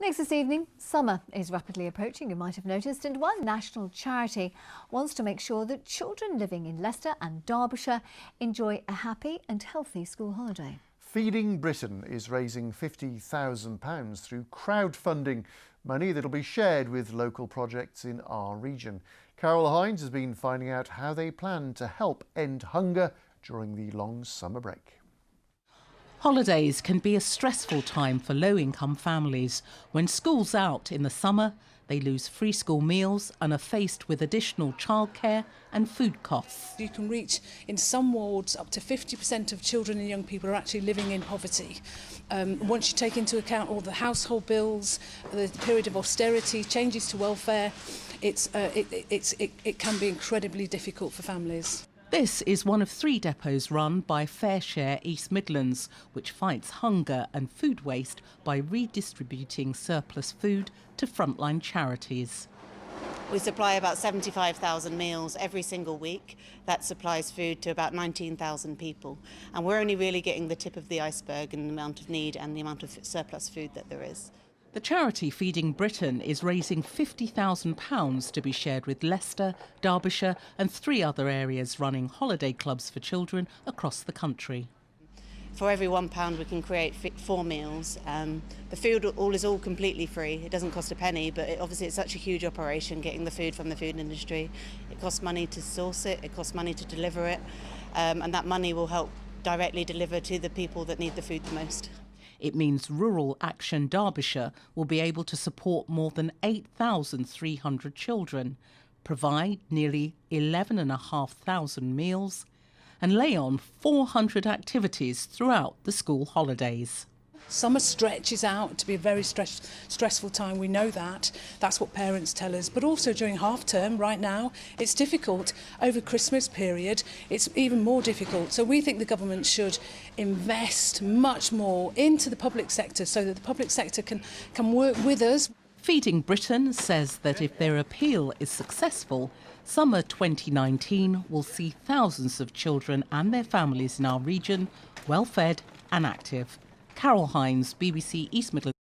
Next this evening, summer is rapidly approaching, you might have noticed, and one national charity wants to make sure that children living in Leicester and Derbyshire enjoy a happy and healthy school holiday. Feeding Britain is raising £50,000 through crowdfunding, money that will be shared with local projects in our region. Carol Hinds has been finding out how they plan to help end hunger during the long summer break. Holidays can be a stressful time for low-income families. When school's out in the summer, they lose free school meals and are faced with additional childcare and food costs. You can reach, in some wards, up to 50% of children and young people are actually living in poverty. Once you take into account all the household bills, the period of austerity, changes to welfare, it can be incredibly difficult for families. This is one of 3 depots run by FareShare East Midlands, which fights hunger and food waste by redistributing surplus food to frontline charities. We supply about 75,000 meals every single week. That supplies food to about 19,000 people. And we're only really getting the tip of the iceberg in the amount of need and the amount of surplus food that there is. The charity Feeding Britain is raising £50,000 to be shared with Leicester, Derbyshire and 3 other areas running holiday clubs for children across the country. For every £1 we can create 4 meals. The food is all completely free. It doesn't cost a penny, but obviously it's such a huge operation getting the food from the food industry. It costs money to source it, it costs money to deliver it, and that money will help directly deliver to the people that need the food the most. It means Rural Action Derbyshire will be able to support more than 8,300 children, provide nearly 11,500 meals and lay on 400 activities throughout the school holidays. Summer stretches out to be a very stressful time, we know that. That's what parents tell us. But also during half term right now, it's difficult. Over Christmas period, it's even more difficult. So we think the government should invest much more into the public sector so that the public sector can work with us. Feeding Britain says that if their appeal is successful, summer 2019 will see thousands of children and their families in our region well fed and active. Carol Hinds, BBC East Midlands.